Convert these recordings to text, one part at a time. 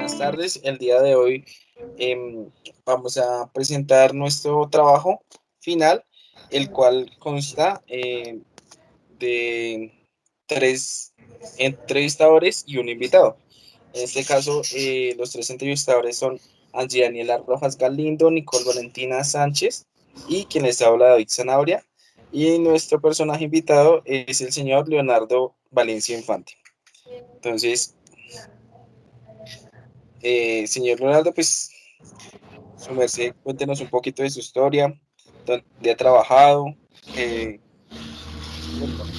buenas tardes. El día de hoy em, vamos a presentar nuestro trabajo final, el cual consta de tres entrevistadores y un invitado. En este caso, los tres entrevistadores son Angie Daniela Rojas Galindo, Nicole Valentina Sánchez y quien les habla, David Zanabria. Y nuestro personaje invitado es el señor Leonardo Valencia Infante. Entonces, señor Leonardo, pues su merced, cuéntenos un poquito de su historia, dónde ha trabajado. eh, por favor.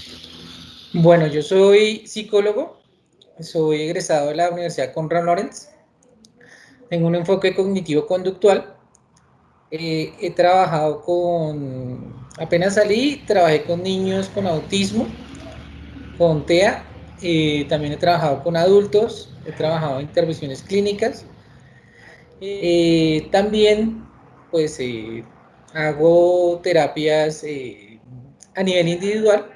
Bueno, yo soy psicólogo, soy egresado de la Universidad Konrad Lorenz, tengo un enfoque cognitivo-conductual, he trabajado apenas salí, trabajé con niños con autismo, con TEA, también he trabajado con adultos, he trabajado en intervenciones clínicas, también pues hago terapias a nivel individual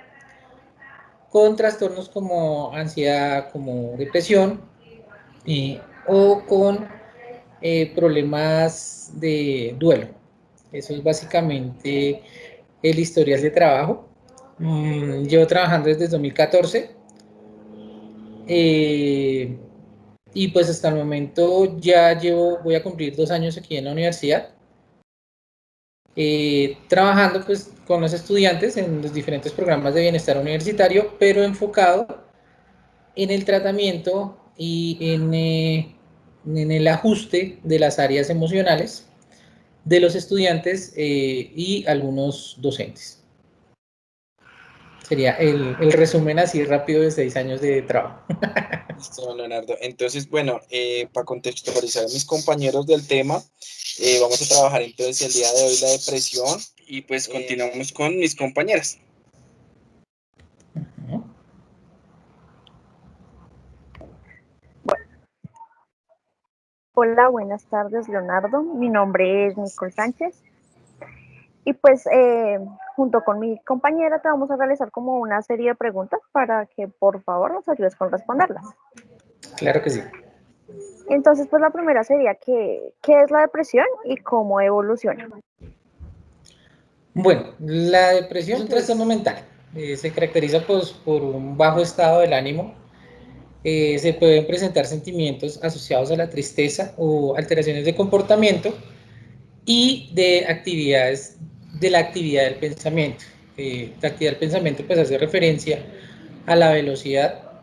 con trastornos como ansiedad, como depresión, o con problemas de duelo. Eso es básicamente el historial de trabajo. Llevo trabajando desde 2014 eh, y pues hasta el momento voy a cumplir 2 años aquí en la universidad, trabajando pues con los estudiantes en los diferentes programas de bienestar universitario, pero enfocado en el tratamiento y en el ajuste de las áreas emocionales de los estudiantes y algunos docentes. Sería el resumen así rápido de 6 años de trabajo. Listo, don Leonardo. Entonces, bueno, para contextualizar a mis compañeros del tema, vamos a trabajar entonces el día de hoy la depresión y pues continuamos con mis compañeras. Hola, buenas tardes, Leonardo. Mi nombre es Nicole Sánchez y pues junto con mi compañera te vamos a realizar como una serie de preguntas para que por favor nos ayudes con responderlas. Claro que sí. Entonces, pues la primera sería ¿qué es la depresión y cómo evoluciona? Bueno, la depresión es un trastorno mental. Se caracteriza pues, por un bajo estado del ánimo. Se pueden presentar sentimientos asociados a la tristeza o alteraciones de comportamiento y de la actividad del pensamiento. La actividad del pensamiento pues hace referencia a la velocidad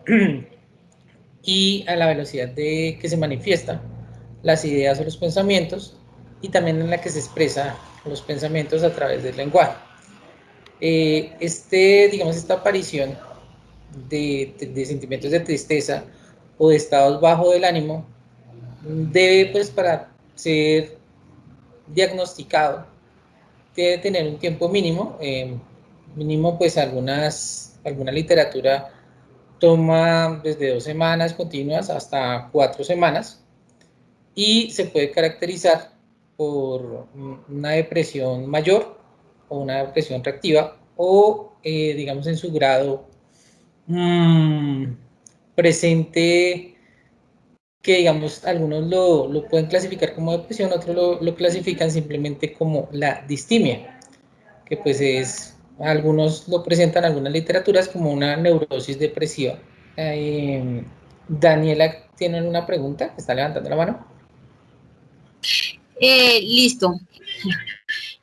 y a la velocidad de que se manifiestan las ideas o los pensamientos y también en la que se expresan los pensamientos a través del lenguaje. Digamos, esta aparición de sentimientos de tristeza o de estados bajos del ánimo debe, pues, para ser diagnosticado, debe tener un tiempo mínimo, mínimo, pues, alguna literatura toma desde 2 semanas continuas hasta 4 semanas y se puede caracterizar por una depresión mayor o una depresión reactiva o, digamos, en su grado mmm, presente, que digamos algunos lo pueden clasificar como depresión, otros lo clasifican simplemente como la distimia, que pues algunos lo presentan en algunas literaturas como una neurosis depresiva. Daniela tiene una pregunta, está levantando la mano. Listo.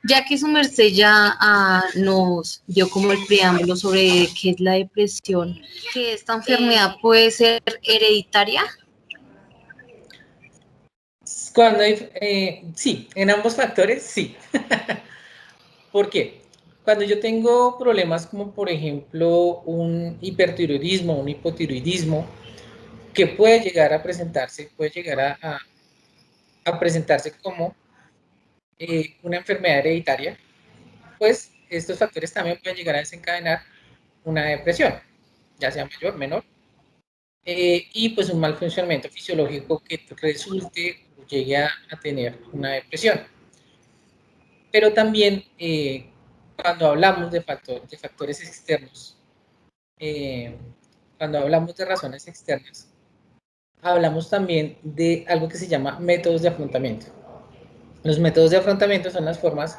Ya que su merced ya nos dio como el preámbulo sobre qué es la depresión, que esta enfermedad puede ser hereditaria. Sí, en ambos factores, sí. ¿Por qué? Cuando yo tengo problemas como, por ejemplo, un hipertiroidismo, un hipotiroidismo, que puede llegar a presentarse como una enfermedad hereditaria, pues estos factores también pueden llegar a desencadenar una depresión, ya sea mayor, menor, y pues un mal funcionamiento fisiológico que resulte o llegue a tener una depresión. Pero también cuando hablamos de factores externos, eh, cuando hablamos de razones externas, hablamos también de algo que se llama métodos de afrontamiento. Los métodos de afrontamiento son las formas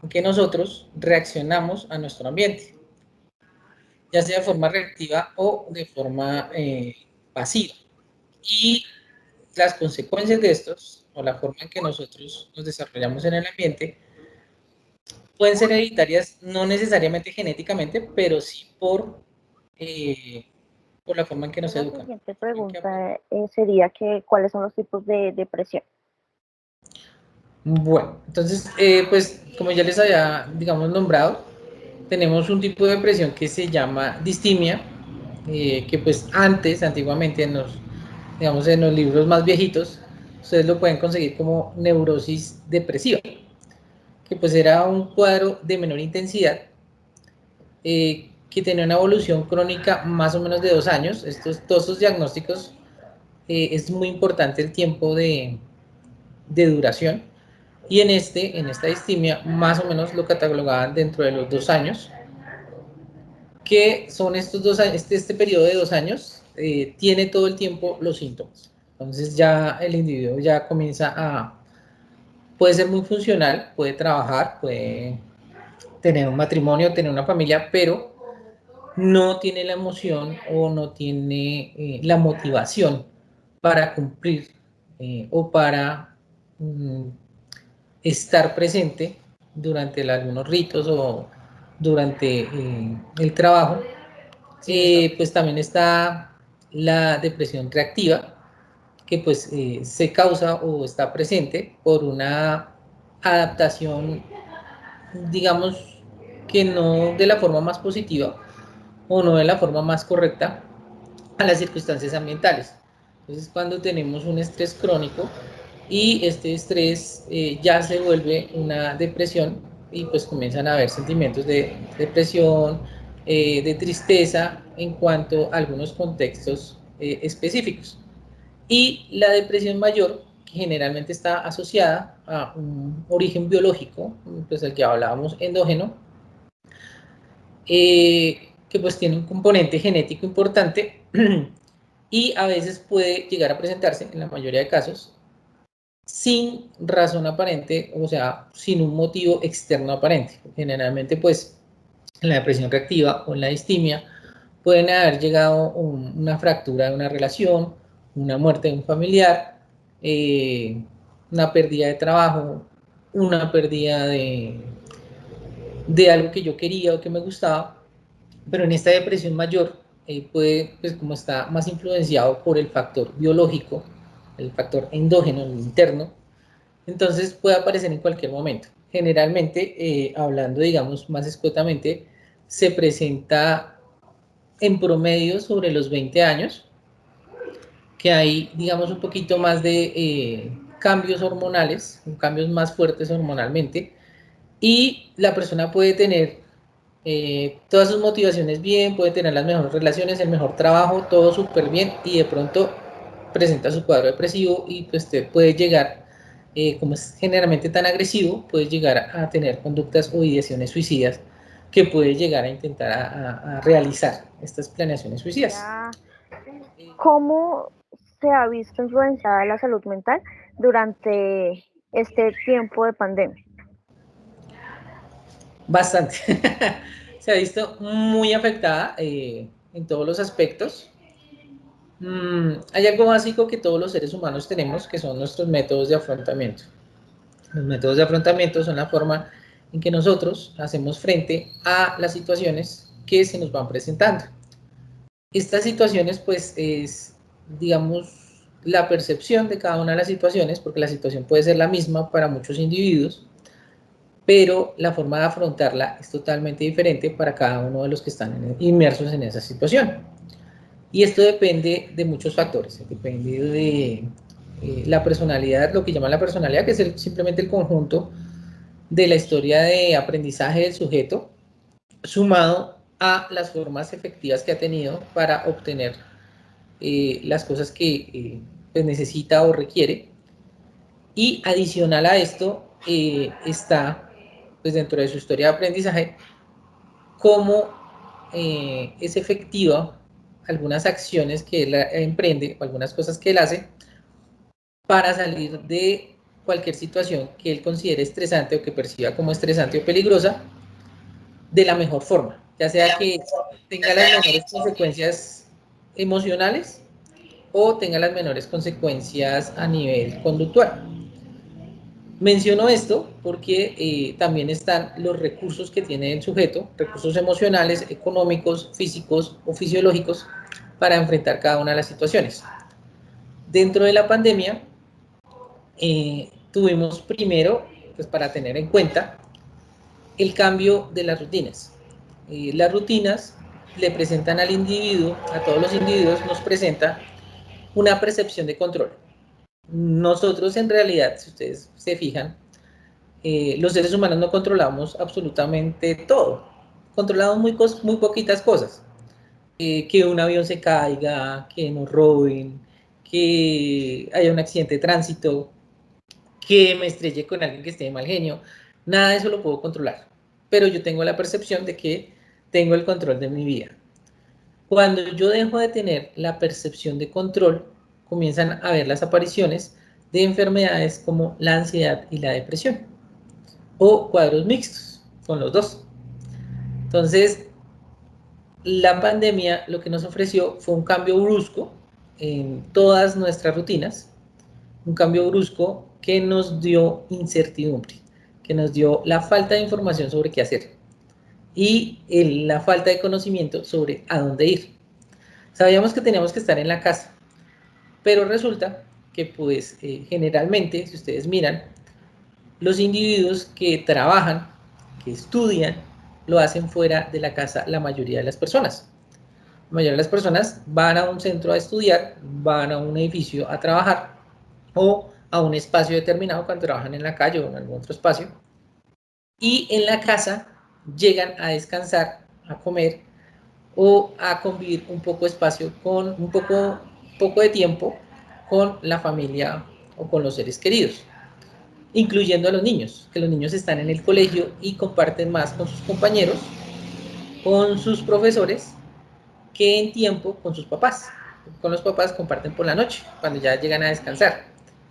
en que nosotros reaccionamos a nuestro ambiente, ya sea de forma reactiva o de forma pasiva. Y las consecuencias de estos, o la forma en que nosotros nos desarrollamos en el ambiente, pueden ser hereditarias, no necesariamente genéticamente, pero sí por la forma en que nos La educan. siguiente pregunta sería que, ¿cuáles son los tipos de depresión? Bueno, entonces, pues como ya les había, digamos, nombrado, tenemos un tipo de depresión que se llama distimia, que pues antiguamente, digamos, en los libros más viejitos, ustedes lo pueden conseguir como neurosis depresiva, que pues era un cuadro de menor intensidad, que tenía una evolución crónica más o menos de 2 años. Todos estos diagnósticos, es muy importante el tiempo de duración, y en esta distimia más o menos lo catalogaban dentro de los 2 años, que son estos 2 años, este periodo de 2 años, tiene todo el tiempo los síntomas. Entonces ya el individuo ya comienza puede ser muy funcional, puede trabajar, puede tener un matrimonio, tener una familia, pero no tiene la emoción o no tiene la motivación para cumplir, o para estar presente durante algunos ritos o durante el trabajo. Pues también está la depresión reactiva, que pues se causa o está presente por una adaptación, digamos, que no de la forma más positiva o no de la forma más correcta a las circunstancias ambientales. Entonces, cuando tenemos un estrés crónico y este estrés ya se vuelve una depresión, y pues comienzan a haber sentimientos de depresión, de tristeza en cuanto a algunos contextos específicos. Y la depresión mayor, que generalmente está asociada a un origen biológico, pues el que hablábamos endógeno, que pues tiene un componente genético importante, y a veces puede llegar a presentarse, en la mayoría de casos, sin razón aparente, o sea, sin un motivo externo aparente. Generalmente, pues, en la depresión reactiva o en la distimia, pueden haber llegado una fractura de una relación, una muerte de un familiar, una pérdida de trabajo, una pérdida de algo que yo quería o que me gustaba. Pero en esta depresión mayor, puede, pues como está más influenciado por el factor biológico, el factor endógeno, el interno, entonces puede aparecer en cualquier momento. Generalmente, hablando, digamos, más escuetamente, se presenta en promedio sobre los 20 años, que hay, digamos, un poquito más de cambios hormonales, cambios más fuertes hormonalmente, y la persona puede tener todas sus motivaciones bien, puede tener las mejores relaciones, el mejor trabajo, todo súper bien, y de pronto presenta su cuadro depresivo, y pues usted puede llegar, como es generalmente tan agresivo, puede llegar a tener conductas o ideaciones suicidas, que puede llegar a intentar a realizar estas planeaciones suicidas. ¿Cómo se ha visto influenciada la salud mental durante este tiempo de pandemia? Bastante. Se ha visto muy afectada en todos los aspectos. Hay algo básico que todos los seres humanos tenemos, que son nuestros métodos de afrontamiento. Los métodos de afrontamiento son la forma en que nosotros hacemos frente a las situaciones que se nos van presentando. Estas situaciones, pues, es, digamos, la percepción de cada una de las situaciones, porque la situación puede ser la misma para muchos individuos, pero la forma de afrontarla es totalmente diferente para cada uno de los que están inmersos en esa situación. Y esto depende de muchos factores, depende de la personalidad, lo que llaman la personalidad, que es simplemente el conjunto de la historia de aprendizaje del sujeto, sumado a las formas efectivas que ha tenido para obtener las cosas que pues necesita o requiere. Y adicional a esto, está, pues dentro de su historia de aprendizaje, cómo es efectiva algunas acciones que él emprende, o algunas cosas que él hace para salir de cualquier situación que él considere estresante o que perciba como estresante o peligrosa de la mejor forma, ya sea que tenga las menores consecuencias emocionales o tenga las menores consecuencias a nivel conductual. Menciono esto porque también están los recursos que tiene el sujeto, recursos emocionales, económicos, físicos o fisiológicos para enfrentar cada una de las situaciones. Dentro de la pandemia, tuvimos primero, pues para tener en cuenta, el cambio de las rutinas. Las rutinas le presentan al individuo, a todos los individuos nos presenta una percepción de control. Nosotros en realidad, si ustedes se fijan, los seres humanos no controlamos absolutamente todo. Controlamos muy poquitas cosas. Que un avión se caiga, que nos roben, que haya un accidente de tránsito, que me estrelle con alguien que esté de mal genio. Nada de eso lo puedo controlar. Pero yo tengo la percepción de que tengo el control de mi vida. Cuando yo dejo de tener la percepción de control, comienzan a ver las apariciones de enfermedades como la ansiedad y la depresión, o cuadros mixtos, con los dos. Entonces, la pandemia lo que nos ofreció fue un cambio brusco en todas nuestras rutinas, un cambio brusco que nos dio incertidumbre, que nos dio la falta de información sobre qué hacer y la falta de conocimiento sobre a dónde ir. Sabíamos que teníamos que estar en la casa, pero resulta que pues generalmente, si ustedes miran, los individuos que trabajan, que estudian, lo hacen fuera de la casa la mayoría de las personas. La mayoría de las personas van a un centro a estudiar, van a un edificio a trabajar o a un espacio determinado cuando trabajan en la calle o en algún otro espacio. Y en la casa llegan a descansar, a comer o a convivir un poco de espacio con poco de tiempo con la familia o con los seres queridos, incluyendo a los niños, que los niños están en el colegio y comparten más con sus compañeros, con sus profesores, que en tiempo con sus papás. Con los papás comparten por la noche, cuando ya llegan a descansar.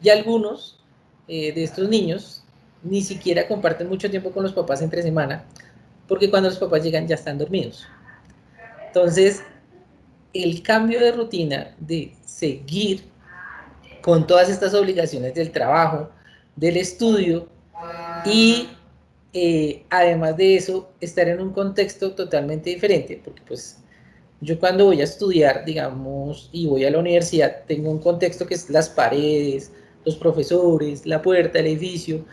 Y algunos de estos niños ni siquiera comparten mucho tiempo con los papás entre semana, porque cuando los papás llegan ya están dormidos. Entonces, el cambio de rutina de seguir con todas estas obligaciones del trabajo, del estudio y además de eso, estar en un contexto totalmente diferente, porque pues yo cuando voy a estudiar, digamos, y voy a la universidad, tengo un contexto que es las paredes, los profesores, la puerta, el edificio,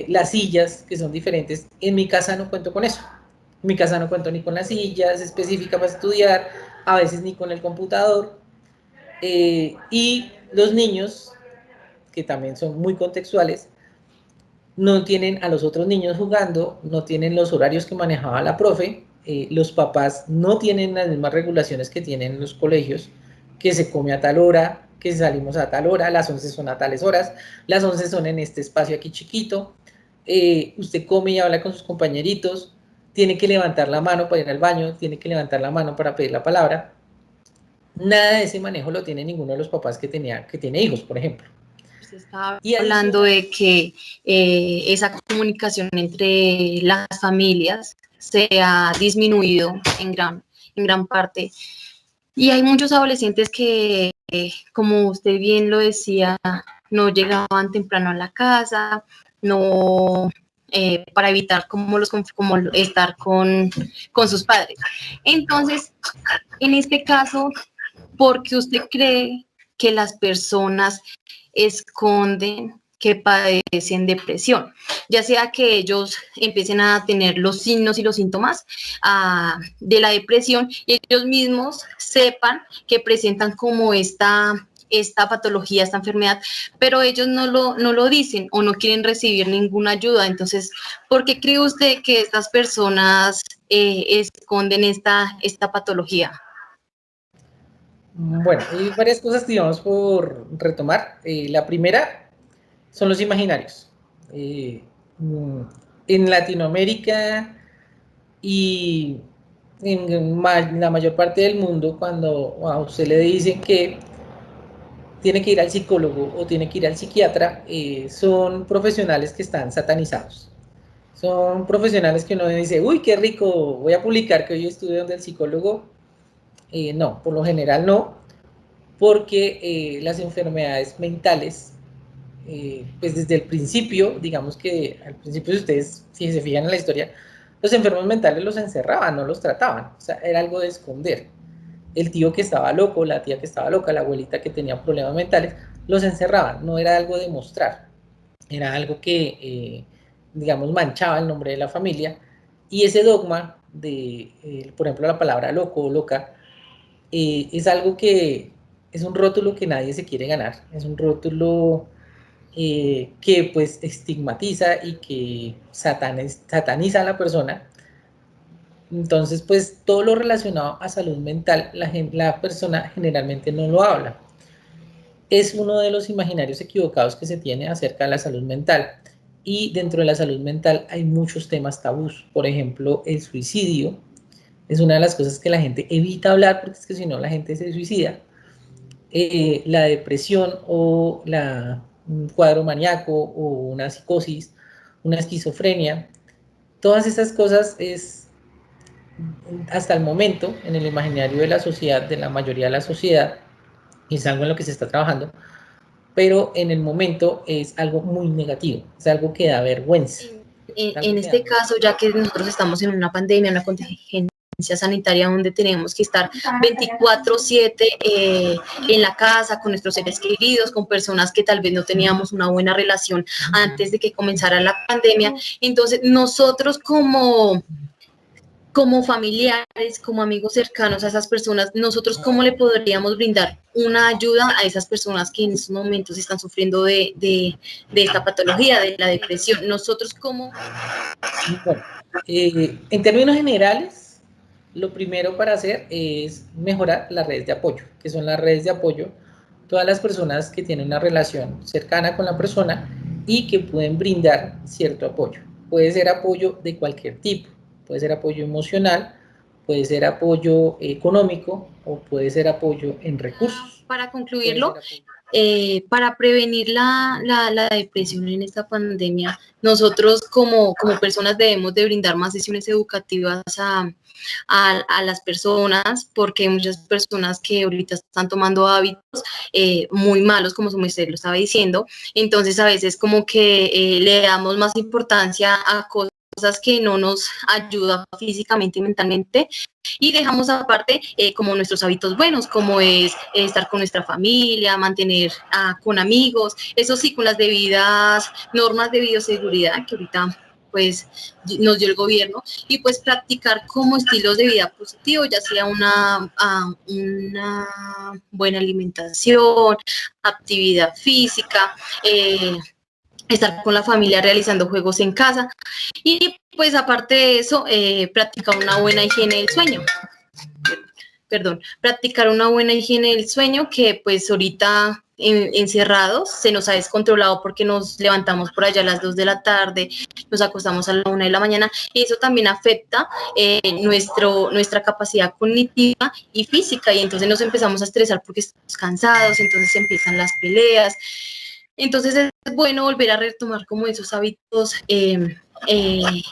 las sillas, que son diferentes. En mi casa no cuento con eso. En mi casa no cuento ni con las sillas específicas para estudiar, a veces ni con el computador. Y los niños, que también son muy contextuales, no tienen a los otros niños jugando, no tienen los horarios que manejaba la profe, los papás no tienen las mismas regulaciones que tienen los colegios, que se come a tal hora, que salimos a tal hora, las 11 son a tales horas, las 11 son en este espacio aquí chiquito, usted come y habla con sus compañeritos, tiene que levantar la mano para ir al baño, tiene que levantar la mano para pedir la palabra. Nada de ese manejo lo tiene ninguno de los papás que tiene hijos, por ejemplo. Usted estaba Y hablando de que esa comunicación entre las familias se ha disminuido en gran parte. Y hay muchos adolescentes que, como usted bien lo decía, no llegaban temprano a la casa, no para evitar como estar con sus padres. Entonces, en este caso, ¿por qué usted cree que las personas esconden que padecen depresión? Ya sea que ellos empiecen a tener los signos y los síntomas de la depresión y ellos mismos sepan que presentan como esta patología, esta enfermedad, pero ellos no lo dicen o no quieren recibir ninguna ayuda. Entonces, ¿por qué cree usted que estas personas esconden esta patología? Bueno, hay varias cosas que vamos por retomar. La primera son los imaginarios. Eh, en Latinoamérica y la mayor parte del mundo, cuando a usted le dicen que tiene que ir al psicólogo o tiene que ir al psiquiatra, son profesionales que están satanizados. Son profesionales que uno dice, uy, qué rico, voy a publicar que hoy estuve donde el psicólogo. No, por lo general no, porque las enfermedades mentales, pues desde el principio, digamos que al principio, si ustedes, si se fijan en la historia, los enfermos mentales los encerraban, no los trataban, o sea, era algo de esconder. El tío que estaba loco, la tía que estaba loca, la abuelita que tenía problemas mentales, los encerraban, no era algo de mostrar, era algo que, digamos, manchaba el nombre de la familia, y ese dogma de, por ejemplo, la palabra loco o loca, es algo que es un rótulo que nadie se quiere ganar, es un rótulo que pues estigmatiza y que sataniza a la persona. Entonces, pues todo lo relacionado a salud mental, la persona generalmente no lo habla. Es uno de los imaginarios equivocados que se tiene acerca de la salud mental. Y dentro de la salud mental hay muchos temas tabús. Por ejemplo, el suicidio es una de las cosas que la gente evita hablar porque es que si no la gente se suicida. La depresión o un cuadro maníaco o una psicosis, una esquizofrenia, todas esas cosas es hasta el momento en el imaginario de la sociedad, de la mayoría de la sociedad, es algo en lo que se está trabajando, pero en el momento es algo muy negativo, es algo que da vergüenza. En este caso, ya que nosotros estamos en una pandemia, una contingencia sanitaria donde tenemos que estar 24/7 en la casa con nuestros seres queridos, con personas que tal vez no teníamos una buena relación antes de que comenzara la pandemia. Entonces, nosotros como familiares, como amigos cercanos a esas personas, nosotros cómo le podríamos brindar una ayuda a esas personas que en estos momentos están sufriendo de esta patología, de la depresión. Nosotros cómo... Bueno, en términos generales, lo primero para hacer es mejorar las redes de apoyo, que son las redes de apoyo, todas las personas que tienen una relación cercana con la persona y que pueden brindar cierto apoyo. Puede ser apoyo de cualquier tipo, puede ser apoyo emocional, puede ser apoyo económico o puede ser apoyo en recursos. Para concluirlo, para prevenir la depresión en esta pandemia, nosotros como personas debemos de brindar más sesiones educativas a las personas, porque hay muchas personas que ahorita están tomando hábitos muy malos, como su merced lo estaba diciendo. Entonces, a veces como que le damos más importancia a cosas que no nos ayudan físicamente y mentalmente, y dejamos aparte como nuestros hábitos buenos, como es estar con nuestra familia, mantener con amigos, eso sí, con las debidas normas de bioseguridad que ahorita pues nos dio el gobierno, y pues practicar como estilos de vida positivos, ya sea una buena alimentación, actividad física, estar con la familia realizando juegos en casa, y pues aparte de eso, practicar una buena higiene del sueño. Perdón, practicar una buena higiene del sueño, que pues ahorita encerrados se nos ha descontrolado porque nos levantamos por allá a las 2 de la tarde, nos acostamos a la 1 de la mañana, y eso también afecta nuestra capacidad cognitiva y física, y entonces nos empezamos a estresar porque estamos cansados, entonces empiezan las peleas. Entonces es bueno volver a retomar como esos hábitos eh, de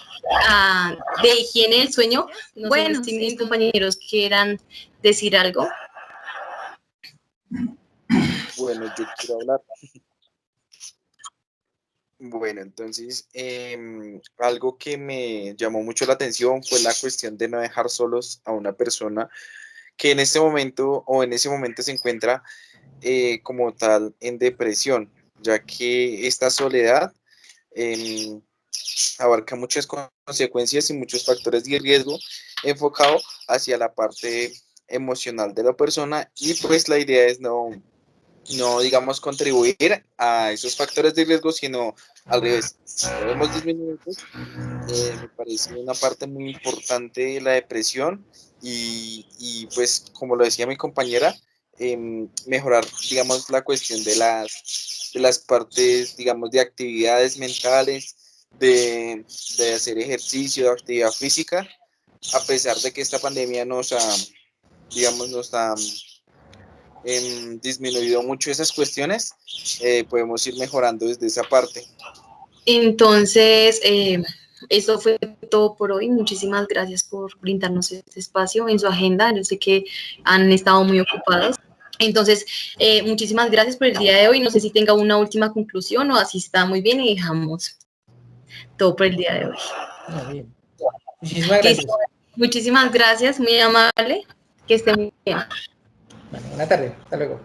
higiene del sueño. No bueno, sé si mis compañeros quieran decir algo. Bueno, yo quiero hablar. Bueno, entonces, algo que me llamó mucho la atención fue la cuestión de no dejar solos a una persona que en este momento o en ese momento se encuentra como tal en depresión, ya que esta soledad em, abarca muchas consecuencias y muchos factores de riesgo enfocado hacia la parte emocional de la persona, y pues la idea es no digamos contribuir a esos factores de riesgo, sino al revés, si podemos disminuirlos. Me parece una parte muy importante de la depresión, y pues como lo decía mi compañera, mejorar, digamos, la cuestión de las partes, digamos, de actividades mentales, de hacer ejercicio, de actividad física, a pesar de que esta pandemia nos ha, digamos, disminuido mucho esas cuestiones, podemos ir mejorando desde esa parte. Entonces, eso fue todo por hoy. Muchísimas gracias por brindarnos este espacio en su agenda. Yo sé que han estado muy ocupados. Entonces, muchísimas gracias por el día de hoy. No sé si tenga una última conclusión o así está muy bien y dejamos todo por el día de hoy. Muy bien. Muchísimas gracias. Listo. Muchísimas gracias, muy amable. Que esté muy bien. Bueno, buena tarde. Hasta luego.